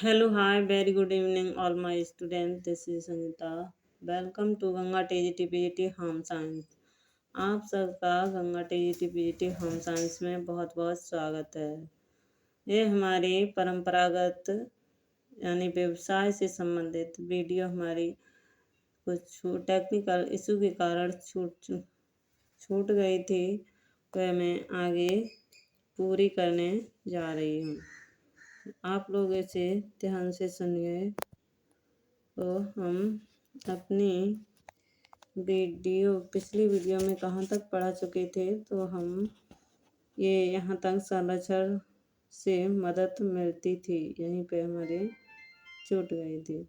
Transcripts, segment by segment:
Hello, hi, very good evening, all my students. This is Sanita. Welcome to Ganga TGT home science. आप सबका Ganga TGT home science में बहुत बहुत स्वागत है। ये हमारी परंपरागत यानी व्यवसाय से संबंधित वीडियो हमारी कुछ टेक्निकल इशू के कारण छूट गई थी, वह मैं आगे पूरी करने जा रही हूँ। आप लोग इसे ध्यान से सुनिए। तो हम अपनी पिछली वीडियो में कहाँ तक पढ़ा चुके थे, तो हम ये यहाँ तक संरक्षण से मदद मिलती थी, यहीं पे हमारे छूट गई थी।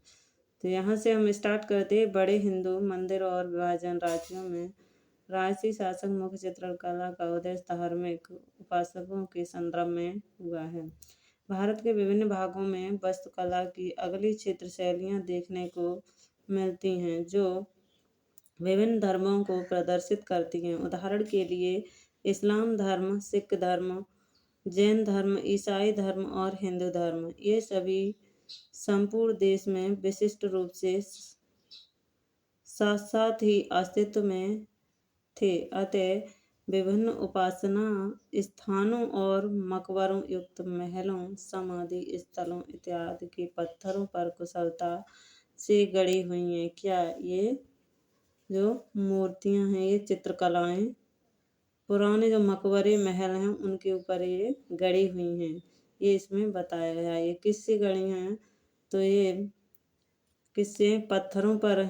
तो यहाँ से हम स्टार्ट करते। बड़े हिंदू मंदिर और विभाजन राज्यों में राजसी शासक मुख्य चित्रकला का उदय धार्मिक उपासकों के संदर्भ में हुआ है। भारत के विभिन्न भागों में वास्तुकला की अगली क्षेत्र शैलियाँ देखने को मिलती हैं जो विभिन्न धर्मों को प्रदर्शित करती हैं। उदाहरण के लिए इस्लाम धर्म, सिख धर्म, जैन धर्म, ईसाई धर्म और हिंदू धर्म, ये सभी संपूर्ण देश में विशिष्ट रूप से साथ साथ ही अस्तित्व में थे। अतः विभिन्न उपासना स्थानों और मकबरों युक्त महलों, समाधि स्थलों इत्यादि के पत्थरों पर कुशलता से गढ़ी हुई हैं। क्या ये जो मूर्तियां हैं, ये चित्रकलाएं पुराने जो मकबरे महल हैं उनके ऊपर ये गढ़ी हुई हैं। ये इसमें बताया गया है। ये किससे गढ़ी हैं? तो ये किससे? पत्थरों पर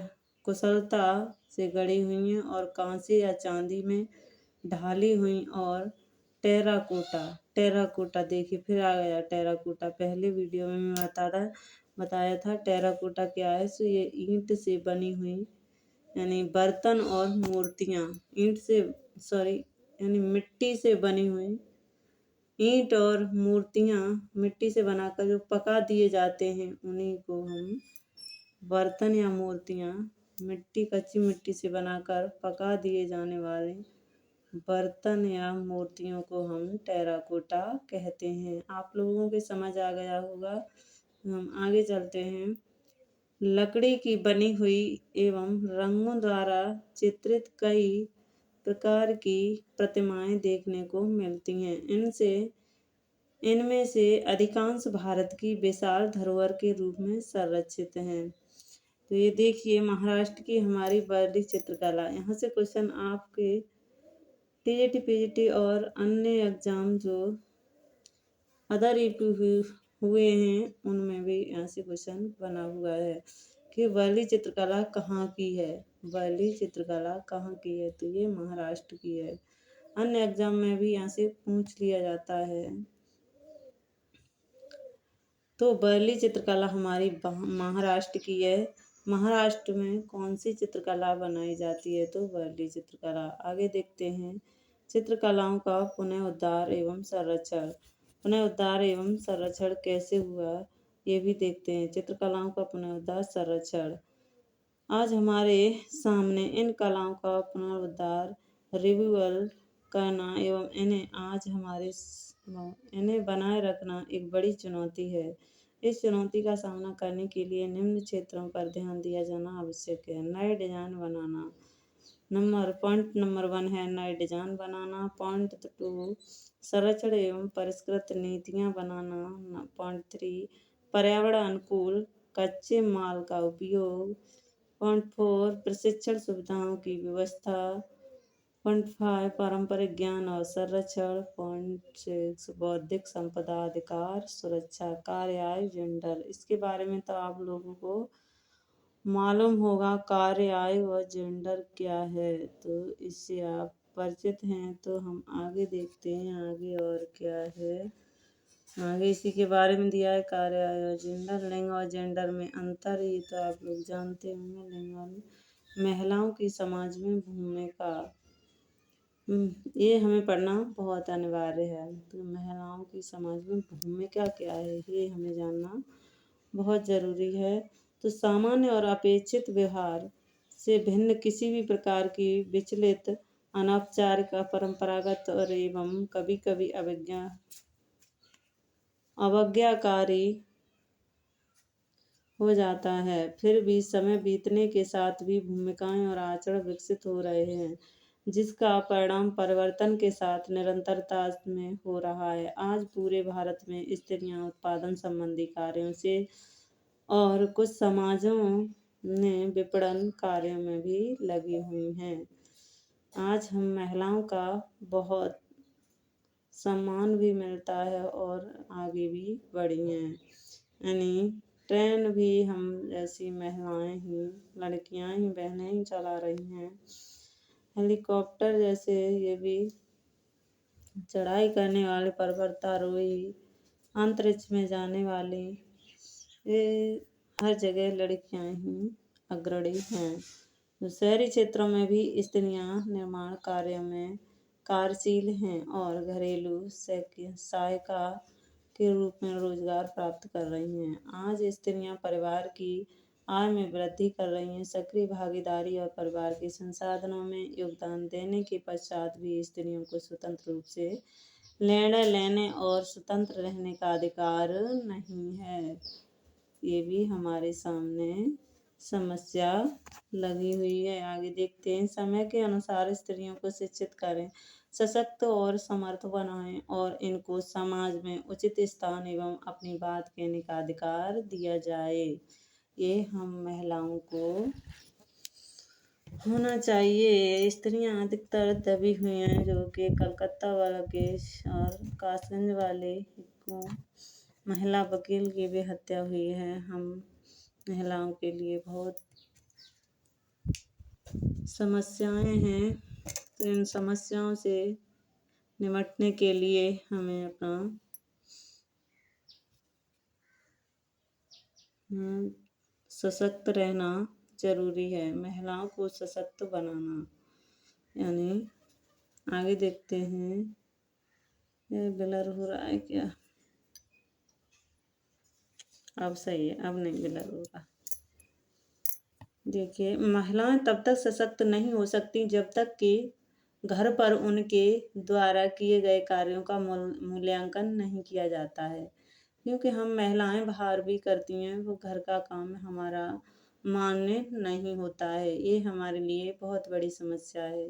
कुशलता से गढ़ी हुई हैं और कांसे या चांदी में ढाली हुई। और टेराकोटा देखिए, फिर आ गया टेराकोटा। पहले वीडियो में मैं बताया था टेराकोटा क्या है। सो ये ईंट से बनी हुई यानी बर्तन और मूर्तियाँ यानी मिट्टी से बनी हुई ईंट और मूर्तियाँ मिट्टी से बनाकर जो पका दिए जाते हैं, उन्हीं को हम बर्तन या मूर्तियाँ कच्ची मिट्टी से बनाकर पका दिए जाने वाले बर्तन या मूर्तियों को हम टेराकोटा कहते हैं। आप लोगों के समझ आ गया होगा। हम आगे चलते हैं। लकड़ी की बनी हुई एवं रंगों द्वारा चित्रित कई प्रकार की प्रतिमाएं देखने को मिलती हैं। इनमें से अधिकांश भारत की विशाल धरोहर के रूप में संरक्षित हैं। तो ये देखिए महाराष्ट्र की हमारी वर्ली चित्रकला। यहाँ से क्वेश्चन आपके टीजीटी पीजीटी और अन्य एग्जाम जो अदर हुए हैं उनमें भी यहाँ से क्वेश्चन बना हुआ है कि वर्ली चित्रकला कहाँ की है। वर्ली चित्रकला कहाँ की है? तो ये महाराष्ट्र की है। अन्य एग्जाम में भी यहाँ से पूछ लिया जाता है। तो वर्ली चित्रकला हमारी महाराष्ट्र की है। महाराष्ट्र में कौन सी चित्रकला बनाई जाती है? तो वर्ली चित्रकला। आगे देखते हैं चित्रकलाओं का पुनः उद्धार एवं संरक्षण कैसे हुआ, ये भी देखते हैं। चित्रकलाओं का पुनरुद्धार संरक्षण। आज हमारे सामने इन कलाओं का पुनरुद्धार रिव्यूअल करना एवं इन्हें बनाए रखना एक बड़ी चुनौती है। इस चुनौती का सामना करने के लिए निम्न क्षेत्रों पर ध्यान दिया जाना आवश्यक है। नए डिजाइन बनाना। पॉइंट नंबर 1 है नए डिजाइन बनाना। पॉइंट 2 संरक्षण एवं परिष्कृत नीतियाँ बनाना। पॉइंट 3 पर्यावरण अनुकूल कच्चे माल का उपयोग। पॉइंट 4 प्रशिक्षण सुविधाओं की व्यवस्था। पॉइंट 5 पारंपरिक ज्ञान और संरक्षण। पॉइंट 6 बौद्धिक संपदा अधिकार सुरक्षा। कार्य आय जेंडर, इसके बारे में तो आप लोगों को मालूम होगा कार्य आय व जेंडर क्या है, तो इससे आप परिचित हैं। तो हम आगे देखते हैं आगे और क्या है। आगे इसी के बारे में दिया है कार्य आय और जेंडर। लिंग और जेंडर में अंतर, ये तो आप लोग जानते होंगे। लिंग और महिलाओं की समाज में भूमिका, ये हमें पढ़ना बहुत अनिवार्य है। तो महिलाओं की समाज में भूमिका क्या है, ये हमें जानना बहुत ज़रूरी है। तो सामान्य और अपेक्षित व्यवहार से भिन्न किसी भी प्रकार की विचलित, अनौपचारिक, अपरंपरागत और एवं कभी कभी अवज्ञाकारी हो जाता है। फिर भी समय बीतने के साथ भी भूमिकाएं और आचरण विकसित हो रहे हैं, जिसका परिणाम परिवर्तन के साथ निरंतरता में हो रहा है। आज पूरे भारत में स्त्रियां उत्पादन संबंधी कार्यों से और कुछ समाजों में विपणन कार्यों में भी लगी हुई हैं। आज हम महिलाओं का बहुत सम्मान भी मिलता है और आगे भी बढ़ी हैं। यानी ट्रेन भी हम जैसी महिलाएं ही, लड़कियां ही, बहनें ही चला रही हैं। हेलीकॉप्टर जैसे ये भी चढ़ाई करने वाले पर्वतारोही, अंतरिक्ष में जाने वाले, ये हर जगह लड़कियां ही अग्रणी हैं। तो शहरी क्षेत्रों में भी स्त्रियां निर्माण कार्यों में कार्यशील हैं और घरेलू सहायिका के रूप में रोजगार प्राप्त कर रही हैं। आज स्त्रियां परिवार की आय में वृद्धि कर रही हैं। सक्रिय भागीदारी और परिवार के संसाधनों में योगदान देने के पश्चात भी स्त्रियों को स्वतंत्र रूप से निर्णय लेने और स्वतंत्र रहने का अधिकार नहीं है। ये भी हमारे सामने समस्या लगी हुई है। आगे देखते हैं। समय के अनुसार स्त्रियों को शिक्षित करें, सशक्त और समर्थ बनाएं और इनको समाज में उचित स्थान एवं अपनी बात कहने का अधिकार दिया जाए। ये हम महिलाओं को होना चाहिए। स्त्रियां अधिकतर दबी हुई हैं, जो कि कलकत्ता वाला केस और कासगंज वाले को महिला वकील की भी हत्या हुई है। हम महिलाओं के लिए बहुत समस्याएं हैं। तो इन समस्याओं से निपटने के लिए हमें अपना सशक्त रहना जरूरी है। महिलाओं को सशक्त बनाना, यानी आगे देखते हैं। ये ब्लर हो रहा है क्या? अब सही है, अब नहीं ब्लर होगा। देखिए, महिलाएं तब तक सशक्त नहीं हो सकती जब तक कि घर पर उनके द्वारा किए गए कार्यों का मूल्यांकन नहीं किया जाता है। क्योंकि हम महिलाएं बाहर भी करती हैं, वो घर का काम हमारा मान्य नहीं होता है। ये हमारे लिए बहुत बड़ी समस्या है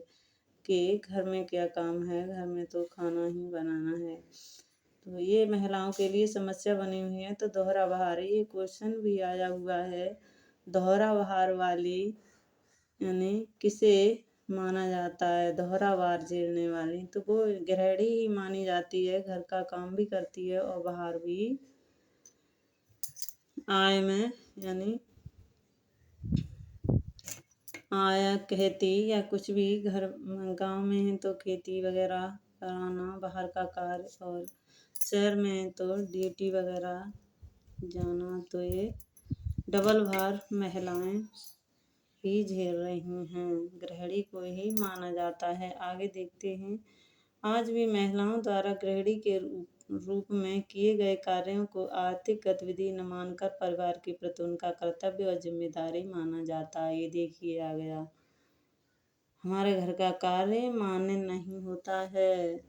कि घर में क्या काम है, घर में तो खाना ही बनाना है। तो ये महिलाओं के लिए समस्या बनी हुई है। तो दोहरा बहार, ये क्वेश्चन भी आया हुआ है। दोहरा बहार वाली यानी किसे माना जाता है? दोहरा बार झेलने वाली, तो वो गृहिणी ही मानी जाती है। घर का काम भी करती है और बाहर भी आय में, यानी आया खेती या कुछ भी घर गांव में है तो खेती वगैरह कराना, बाहर का कार्य, और शहर में है तो ड्यूटी वगैरह जाना। तो ये डबल भार महिलाएं ही झेल रही हैं। गृहिणी को ही माना जाता है। आगे देखते हैं। आज भी महिलाओं द्वारा गृहिणी के रूप में किए गए कार्यों को आर्थिक गतिविधि न मानकर परिवार के प्रति उनका कर्तव्य और जिम्मेदारी माना जाता है। ये देखिए आ गया, हमारे घर का कार्य मान्य नहीं होता है।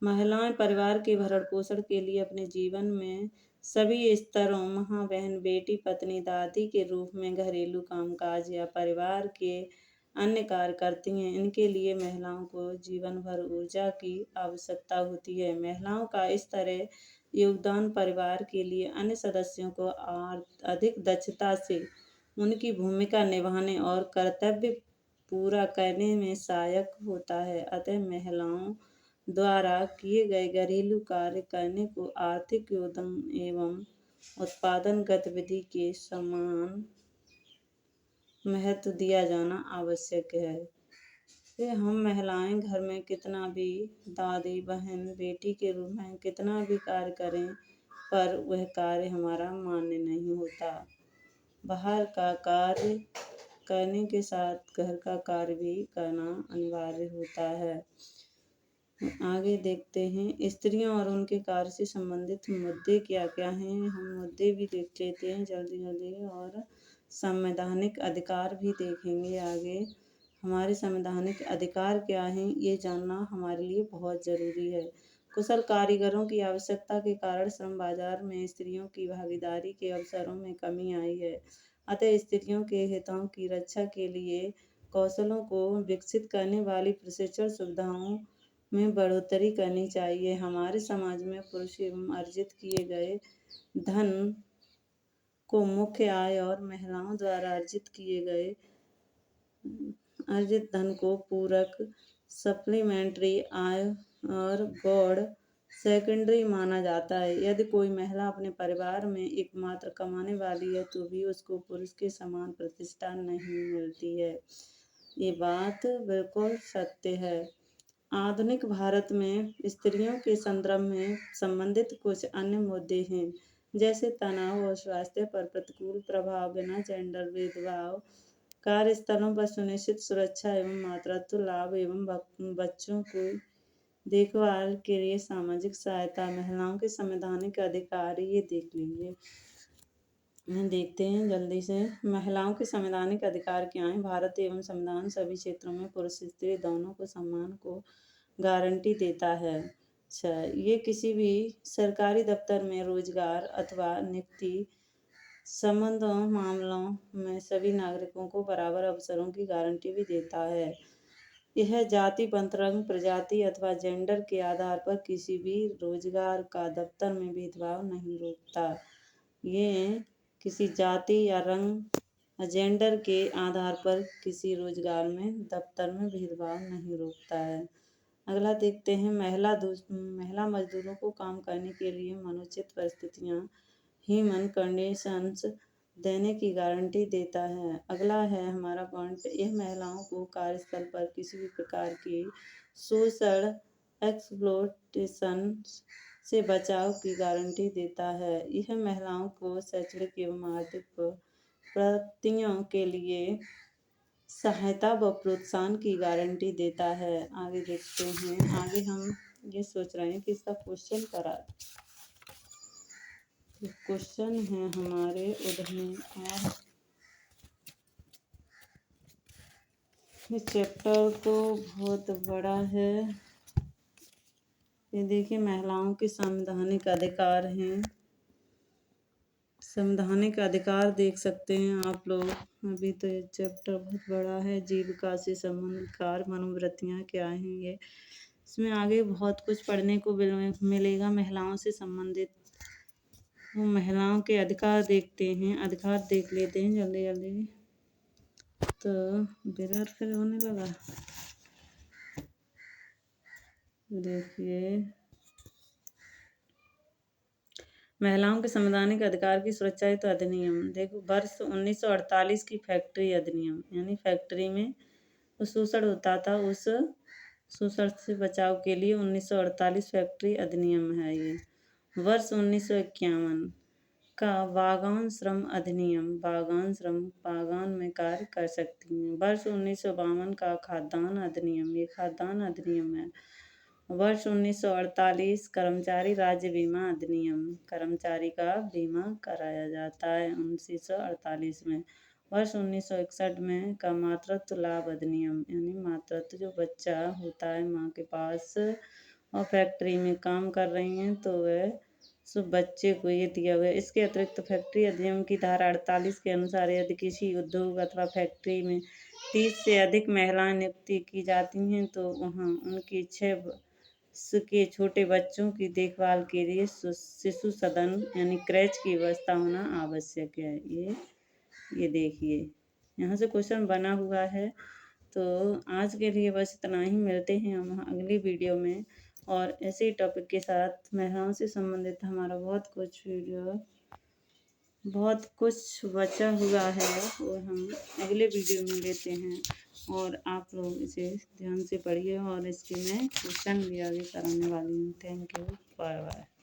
महिलाएं परिवार के भरण पोषण के लिए अपने जीवन में सभी स्तरों मां, बहन, बेटी, पत्नी, दादी के रूप में घरेलू कामकाज या परिवार के अन्य कार्य करती हैं। इनके लिए महिलाओं को जीवन भर ऊर्जा की आवश्यकता होती है। महिलाओं का इस तरह योगदान परिवार के लिए अन्य सदस्यों को अधिक दक्षता से उनकी भूमिका निभाने और कर्तव्य पूरा करने में सहायक होता है। अतः महिलाओं द्वारा किए गए घरेलू कार्य करने को आर्थिक योगदान एवं उत्पादन गतिविधि के समान महत्व दिया जाना आवश्यक है। फिर हम महिलाएं घर में कितना भी दादी, बहन, बेटी के रूप में कितना भी कार्य करें, पर वह कार्य हमारा मान्य नहीं होता। बाहर का कार्य करने के साथ घर का कार्य भी करना अनिवार्य होता है। आगे देखते हैं। स्त्रियों और उनके कार्य से संबंधित मुद्दे क्या क्या हैं। हम मुद्दे भी देख लेते हैं जल्दी जल्दी, और संवैधानिक अधिकार भी देखेंगे आगे। हमारे संवैधानिक अधिकार क्या हैं, ये जानना हमारे लिए बहुत ज़रूरी है। कुशल कारीगरों की आवश्यकता के कारण श्रम बाजार में स्त्रियों की भागीदारी के अवसरों में कमी आई है। अतः स्त्रियों के हितों की रक्षा के लिए कौशलों को विकसित करने वाली प्रशिक्षण सुविधाओं में बढ़ोतरी करनी चाहिए। हमारे समाज में पुरुष एवं अर्जित किए गए धन को मुख्य आय और महिलाओं द्वारा अर्जित धन को पूरक सप्लीमेंट्री आय और गौड़ सेकेंडरी माना जाता है। यदि कोई महिला अपने परिवार में एकमात्र कमाने वाली है तो भी उसको पुरुष के समान प्रतिष्ठा नहीं मिलती है। ये बात बिल्कुल सत्य है। आधुनिक भारत में स्त्रियों के संदर्भ में संबंधित कुछ अन्य मुद्दे हैं, जैसे तनाव और स्वास्थ्य पर प्रतिकूल प्रभाव बिना जेंडर भेदभाव, कार्यस्थलों पर सुनिश्चित सुरक्षा एवं मातृत्व लाभ एवं बच्चों को देखभाल के लिए सामाजिक सहायता, महिलाओं के संवैधानिक अधिकार। ये देख लीजिए, देखते हैं जल्दी से। महिलाओं के संवैधानिक अधिकार क्या हैं? भारत एवं संविधान सभी क्षेत्रों में पुरुष स्त्री दोनों को सम्मान को गारंटी देता है। अच्छा, ये किसी भी सरकारी दफ्तर में रोजगार अथवा नियुक्ति संबंधों मामलों में सभी नागरिकों को बराबर अवसरों की गारंटी भी देता है। यह जाति, पंथ, रंग, प्रजाति अथवा जेंडर के आधार पर किसी भी रोजगार का दफ्तर में भेदभाव नहीं रोकता। ये किसी जाति या रंग जेंडर के आधार पर किसी रोजगार में दफ्तर में भेदभाव नहीं रोकता है। अगला देखते हैं, महिला मजदूरों को काम करने के लिए मनुचित परिस्थितियां ह्यूमन कंडीशंस देने की गारंटी देता है। अगला है हमारा पॉइंट, यह महिलाओं को कार्यस्थल पर किसी भी प्रकार की शोषण एक्सप्लॉयटेशन से बचाव की गारंटी देता है। यह महिलाओं को शैक्षणिक एवं आर्थिक प्रगतियों के लिए सहायता व प्रोत्साहन की गारंटी देता है। आगे देखते हैं, आगे हम ये सोच रहे हैं कि इसका क्वेश्चन करा। क्वेश्चन है हमारे उधर में, और ये चैप्टर तो बहुत बड़ा है। ये देखिए, महिलाओं के संवैधानिक अधिकार हैं। संवैधानिक अधिकार देख सकते हैं आप लोग। अभी तो ये चैप्टर बहुत बड़ा है। जीविका से संबंधित कार्य, मनोवृत्तियाँ क्या हैं, ये इसमें आगे बहुत कुछ पढ़ने को मिलेगा। महिलाओं से संबंधित महिलाओं के अधिकार देखते हैं, अधिकार देख लेते हैं जल्दी जल्दी। तो बिलर फिर होने लगा, देखिए महिलाओं के संवैधानिक अधिकार की सुरक्षा हेतु अधिनियम। देखो, वर्ष 1948 की फैक्ट्री अधिनियम, यानी फैक्ट्री में शोषण होता था, उस शोषण से बचाव के लिए 1948 फैक्ट्री अधिनियम है। ये वर्ष 1951 का बागान श्रम अधिनियम, बागान श्रम बागान में कार्य कर सकती हैं। वर्ष 1952 का खाद्यान्न अधिनियम, ये खाद्यान्न अधिनियम है। वर्ष 1948 कर्मचारी राज्य बीमा अधिनियम, कर्मचारी का बीमा कराया जाता है 1948 में। वर्ष 1961 में का मातृत्व लाभ अधिनियम, यानी मातृत्व, जो बच्चा होता है माँ के पास और फैक्ट्री में काम कर रही हैं तो वह सब बच्चे को ये दिया हुआ है। इसके अतिरिक्त फैक्ट्री अधिनियम की धारा 48 के अनुसार यदि किसी उद्योग अथवा फैक्ट्री में 30 से अधिक महिलाएं नियुक्ति की जाती हैं तो वहाँ उनकी 6 के छोटे बच्चों की देखभाल के लिए शिशु सदन यानी क्रैच की व्यवस्था होना आवश्यक है। ये देखिए, यहाँ से क्वेश्चन बना हुआ है। तो आज के लिए बस इतना ही। मिलते हैं हम अगली वीडियो में, और ऐसे ही टॉपिक के साथ महिलाओं से संबंधित हमारा बहुत कुछ बचा हुआ है, और हम अगले वीडियो में लेते हैं। और आप लोग इसे ध्यान से पढ़िए, और इसके मैं क्वेश्चन भी आगे कराने वाली हूँ। Thank you, bye bye.